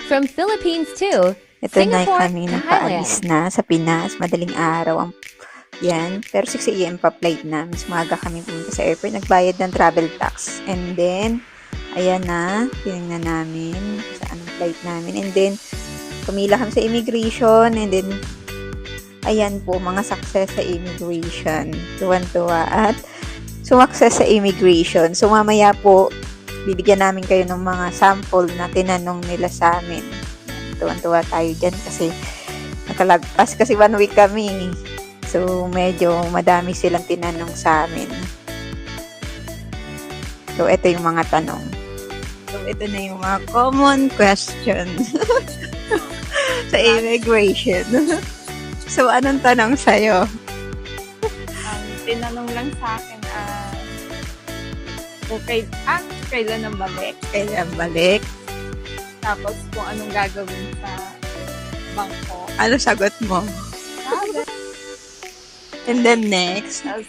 From Philippines to Ito na Singapore kami and nakaalis Thailand. na sa Pinas. Madaling araw ang yan. Pero 6 a.m. pa flight na. Mas maaga kami pumunta sa airport. Nagbayad ng travel tax. And then, ayan na. Tinignan namin saan ang flight namin. And then, pumila kami sa immigration. And then, ayan po, mga success sa immigration. Tuwan-tuwa. At sumakses sa immigration. So, mamaya po, bibigyan namin kayo ng mga sample na tinanong nila sa amin. Tuwan-tuwa tayo dyan kasi nakalagpas kasi 1 week kami. So, medyo madami silang tinanong sa amin. So, ito yung mga tanong. So, ito na yung mga common questions sa immigration. So, anong tanong sa'yo? Tinanong lang sa akin, kailan ang balik? Kailan balik? Tapos kung anong gagawin sa bangko. Ano sagot mo? And then next, Tapos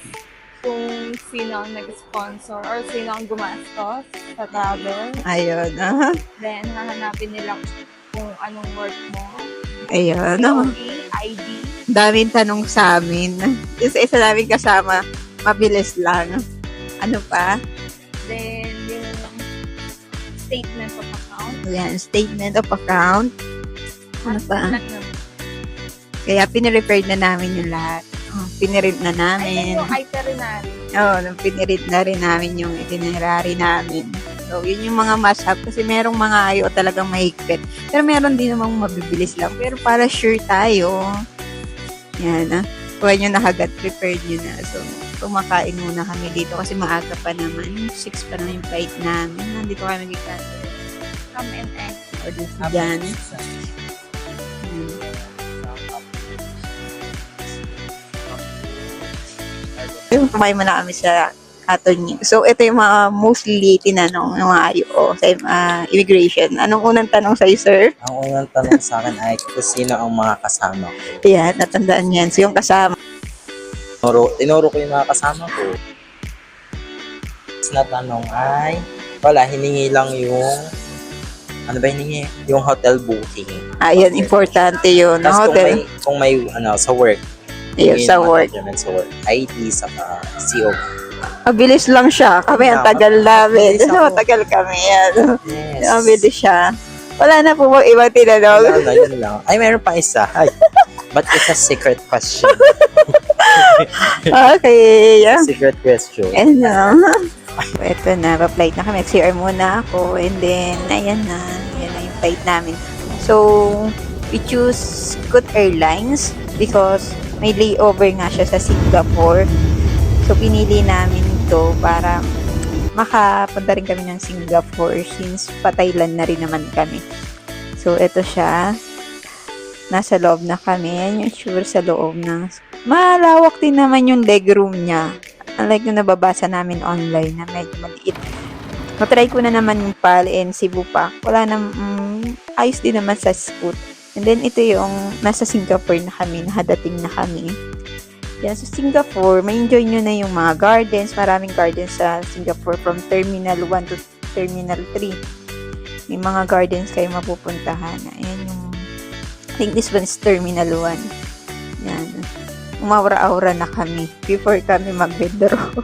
kung sino ang nag-sponsor or sino ang gumastos sa travel. ayun. Then, hahanapin nila kung anong work mo. Ayun. COE, ID. Daming tanong sa amin. Isa namin kasama, mabilis lang. Ano pa? Then, yung statement of account. Ayan, statement of account. Ano pa? Lahat naman. Kaya pinirepair na namin yung lahat. Piniread na Ayun namin. yung itinerary. Piniread na rin namin yung itinerary namin. So, yun yung mga must-have kasi merong mga ayaw talagang mahigpit. Pero meron din namang mabibilis lang. Pero para sure tayo, yan kuha nyo na agad, prepared nyo na. So, kumakain muna kami dito kasi maaga pa naman. 6 pa na yung flight namin. Nandito kami mag-cancel. Come and egg. Or dyan. Kumain muna kami sa Aton. So, ito yung mga mostly tinanong ng mga IO sa immigration. Anong unang tanong sa'yo, sir? Ang unang tanong sa akin ay kung sino ang mga kasama ko. Yan, natandaan yan. So, yung kasama. Tinuro ko yung mga kasama ko. Next na tanong ay, hiningi lang yung, ano ba hiningi? Yung hotel booking. Ayan, importante yun. No? Tapos Hotel. kung may sa work, Ayun, yung sa mga work. documents sa work, ID, saka CO. Mabilis lang siya. Kami ang tagal namin. Mabilis ako. Matagal kami yan. Yes. Mabilis siya. Wala na po ibang tinanong. Yun lang. Ay, meron pa isa. Ay, but it's a secret question. Okay. Secret question. And ito na, pa-flight na kami. CR muna ako. And then, ayan na. Yan na yung flight namin. So, we choose Scoot Airlines because may layover nga siya sa Singapore. So, pinili namin ito para makapunta rin kami ng Singapore since pa-Thailand na rin naman kami. So, ito siya. Nasa loob na kami. Yan yung sure sa loob na. Malawak din naman yung legroom niya. Unlike yung nababasa namin online na medyo maliit. Matry ko na naman yung PAL and Cebu pa. Wala na, ayos din naman sa Scoot. And then, ito yung nasa Singapore na kami, nakadating na kami. Yan, sa Singapore, may enjoy nyo na yung mga gardens. Maraming gardens sa Singapore from Terminal 1 to Terminal 3. May mga gardens kayo mapupuntahan. Ayan yung, I think this one is Terminal 1. Yan. Umawra-aura na kami before kami mag-withdraw.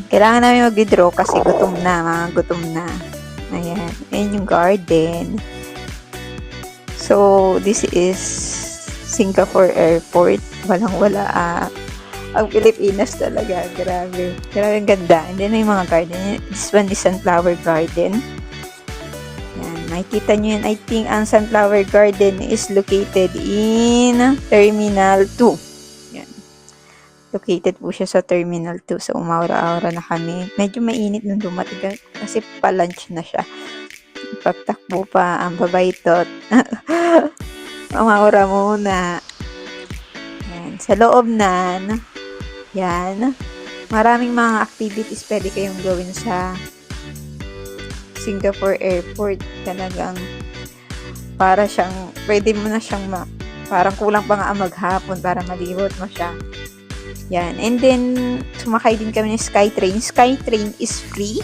Kailangan namin mag-withdraw kasi gutom na, mga gutom na. Ayan. Ayan yung garden. So, this is Singapore Airport. Walang-wala. Ang Pilipinas talaga. Grabe. Grabe ang ganda. And then, may mga garden. This one is Sunflower Garden. Yan. Makikita nyo yun. I think ang Sunflower Garden is located in Terminal 2. Yan. Located po siya sa Terminal 2. So, umaura-aura na kami. Medyo mainit nung dumating kasi pa-lunch na siya. Pagtakbo pa ang babaytot. Umaura muna. Yan. Sa loob na, yan. Maraming mga activities pwede kayong gawin sa Singapore Airport. Talagang para siyang, pwede mo na siyang parang kulang pa nga maghapon para malibot mo siya. Yan. And then, sumakay din kami ng SkyTrain. SkyTrain is free.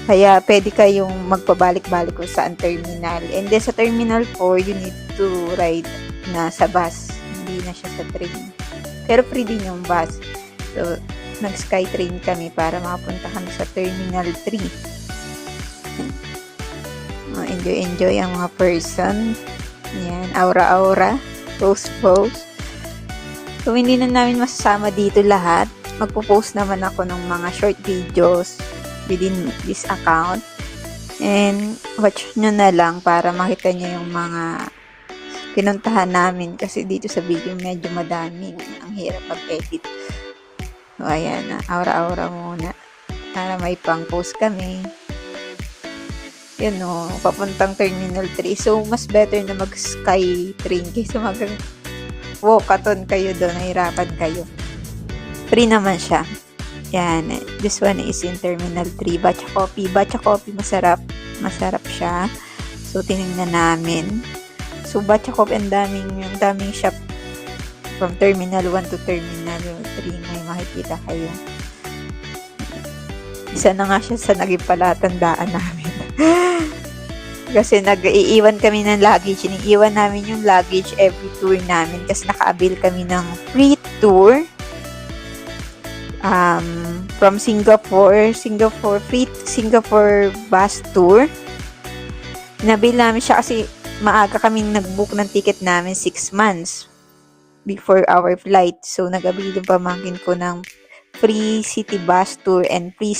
Kaya pwede kayong magpabalik-balik kung saan terminal. And then sa Terminal 4, you need to ride na sa bus. Hindi na siya sa train. Pero free din yung bus. So, nag-Skytrain kami para makapunta kami sa Terminal 3. Enjoy ang mga person. Yan, aura-aura. Pose. So, hindi na namin masasama dito lahat. Magpo-post naman ako ng mga short videos within this account. And, watch nyo na lang para makita nyo yung mga pinuntahan namin. Kasi dito sa video, medyo madami. Ang hirap mag-edit. So, ayan na. Aura-aura muna. Para may pang-post kami. Yun o, papuntang Terminal 3. So, mas better na mag-sky train kaysa mag-walkathon kayo doon. Nahirapan kayo. Free naman siya. Yan. This one is in Terminal 3. Batcha coffee, masarap. Masarap siya. So, tinignan namin. So, batcha coffee, ang daming shop from Terminal 1 to Terminal 3. May makikita kayo. Isa na nga siya sa naging palatandaan namin. Kasi nag-iiwan kami ng luggage. Iniiwan namin yung luggage every tour namin kasi naka-avail kami ng free tour from Singapore. Free Singapore bus tour. Nabil namin siya kasi maaga kami nag-book ng ticket namin 6 months before our flight. So, nag-avail yung pamangkin ko ng free city bus tour and free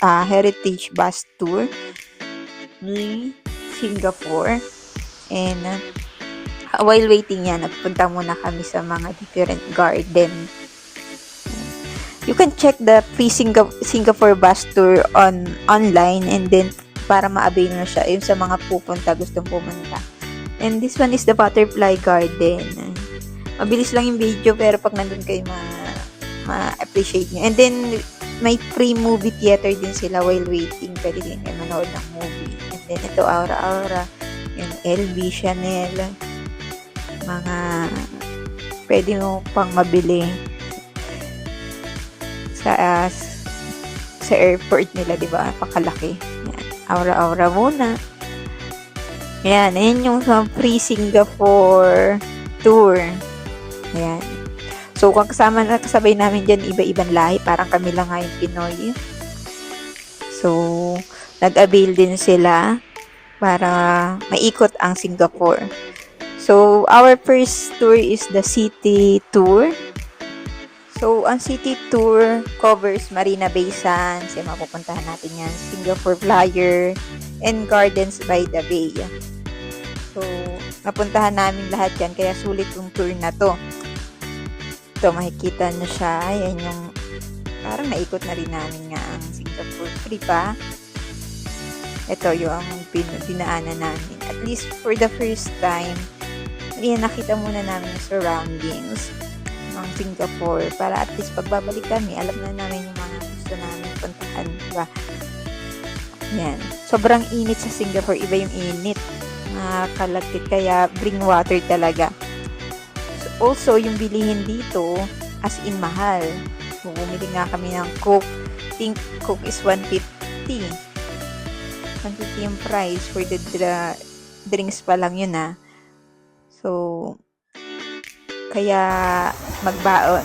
heritage bus tour ni Singapore. And while waiting yan, nagpunta muna kami sa mga different garden. You can check the free Singapore bus tour online and then para ma-avail na siya yung sa mga gustong pumunta. And this one is the butterfly garden. Mabilis lang yung video pero pag nandun kayo ma-appreciate nyo. And then may free movie theater din sila while waiting. Pwede din kayo manood ng movie. And then ito, aura-aura. Yung LV, Chanel. Mga pwede mo pang mabili sa airport nila, di ba? Pakalaki. Yan. Aura-aura muna. Yan. Ayan yung free Singapore tour. Ayan. So, kung kasabay namin dyan, iba-ibang lahi. Parang kami lang nga yung Pinoy. So, nag-avail din sila para maikot ang Singapore. So, our first tour is the city tour. So, ang city tour covers Marina Bay Sands. Yung mapupuntahan natin yan. Singapore Flyer and Gardens by the Bay. So, napuntahan namin lahat yan. Kaya sulit yung tour na to. Ito, makikita nyo siya. Yan yung, parang naikot na rin namin nga ang Singapore. Free pa. Ito yung dinaanan namin. At least for the first time, yan, nakita muna namin yung surroundings ng Singapore. Para at least pagbabalik kami, alam na namin yung mga gusto namin puntahan. Diba? Yan. Sobrang init sa Singapore. Iba yung init. Kalagkit. Kaya bring water talaga. Also, yung bilihin dito, as in mahal. Bumili nga kami ng Coke. Think Coke is 150. 150 yung price for the drinks pa lang yun ah. So, kaya magbaon.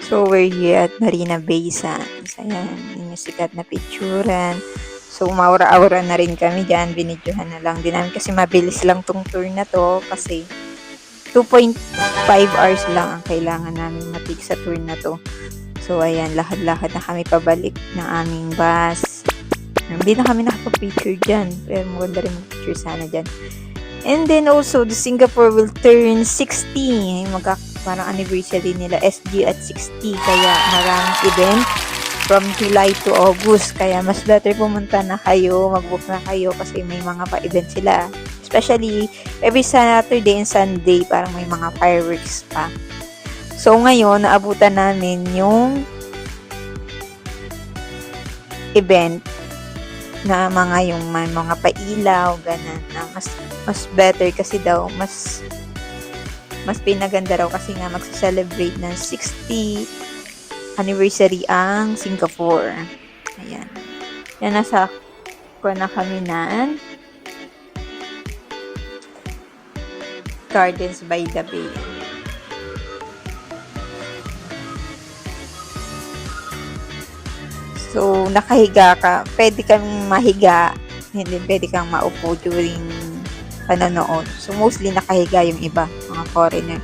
So, we're here at Marina Bay Sands. Ayan, yung sikat na picturean. So, maura-aura na rin kami dyan. Binidyohan na lang din namin kasi mabilis lang tong tour na to kasi 2.5 hours lang ang kailangan namin matik sa tour na to. So, ayan, lakad-lakad na kami pabalik ng aming bus. Hindi na kami nakapag-picture dyan. Pero maganda rin mag-picture sana dyan. And then also, the Singapore will turn 60. Parang anniversary nila, SG at 60. Kaya maraming event from July to August. Kaya mas better pumunta na kayo, mag-book na kayo kasi may mga pa-event sila. Especially every Saturday and Sunday, parang may mga fireworks pa. So ngayon, naabutan namin yung event na yung mga pailaw, ganun, na mas better kasi daw, mas pinaganda raw kasi nga magsa-celebrate ng 60 anniversary ang Singapore. Ayan. Yan, nasa ko na kami na Gardens by the Bay. So, nakahiga ka. Pwede kang mahiga. Hindi, pwede kang maupo during panonood. So, mostly nakahiga yung iba, mga foreigner.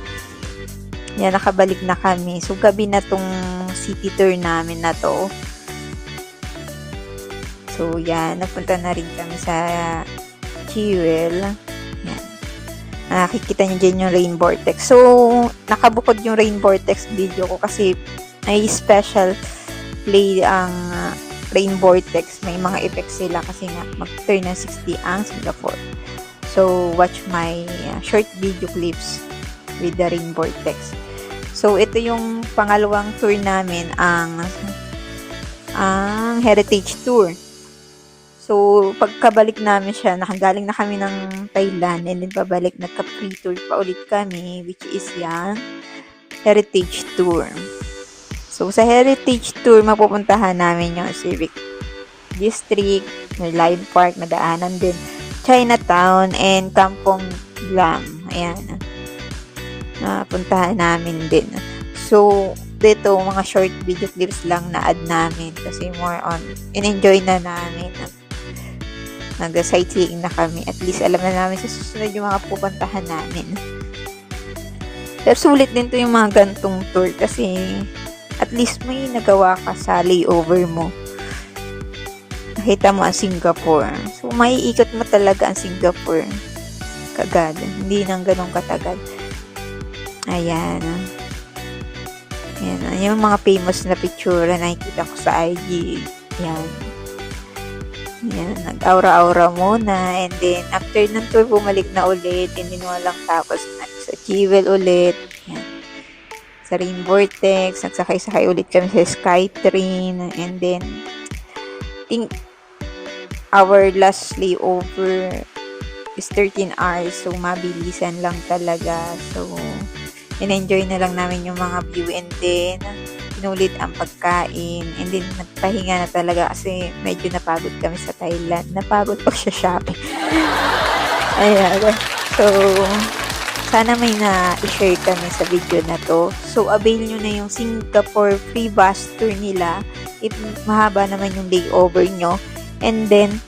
Yan, nakabalik na kami. So, gabi na tong city tour namin na to. So, yan. Napunta na rin kami sa Jewel. Yan. Nakikita nyo dyan yung Rain Vortex. So, nakabukod yung Rain Vortex video ko kasi may special play ang Rain Vortex. May mga effects sila kasi nga mag-turn ng 60 ang Singapore. So, watch my short video clips with the Rain Vortex. So, ito yung pangalawang tour namin, ang Heritage Tour. So, pagkabalik namin siya, nakagaling na kami ng Thailand and then pabalik, nagka-free tour pa ulit kami, which is yung Heritage Tour. So, sa Heritage Tour, mapupuntahan namin yung Civic District, Lion Park, madaanan din, Chinatown, and Kampong Glam. Ayan. Puntahan namin din. So, dito, mga short video clips lang na add namin kasi more on, in-enjoy na namin. Nag-sightseeing na kami. At least, alam na namin sa susunod yung mga pupuntahan namin. Pero sulit din to yung mga gantong tour kasi at least may nagawa ka sa layover mo. Nakita mo ang Singapore. So, may ikot mo talaga ang Singapore. Kagad. Hindi nang ganun katagal. Ayan. Ayan. Yung mga famous na picture na nakikita ko sa IG. Ayan. Ayan. Nag-aura-aura muna. And then, after ng tour, bumalik na ulit. And then, walang tapos. Sa Jewel ulit. Ayan. Sa Rain Vortex, nagsakay-sakay ulit kami sa Skytrain, and then, our last layover is 13 hours, so mabilisan lang talaga. So, in-enjoy na lang namin yung mga view, and then, pinulit ang pagkain, and then, nagpahinga na talaga kasi medyo napagod kami sa Thailand. Napagod pag siya shopping. Ayan. So, sana may na-share kami sa video na to. So, avail nyo na yung Singapore free bus tour nila. If mahaba naman yung layover nyo. And then,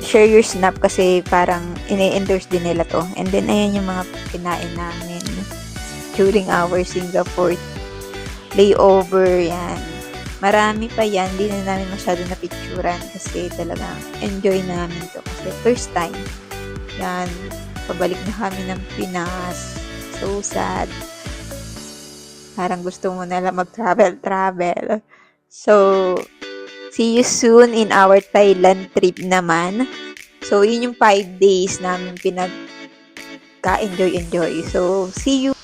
share your snap kasi parang ini-endorse din nila to. And then, ayan yung mga kinain namin during our Singapore layover. Yan. Marami pa yan. Hindi na namin masyado na picturean kasi talagang enjoy namin to. Kasi first time. Yan. Pabalik na kami ng Pinas. So sad. Parang gusto mo na lang mag-travel. So, see you soon in our Thailand trip naman. So, yun yung 5 days namin pinagka-enjoy. So, see you.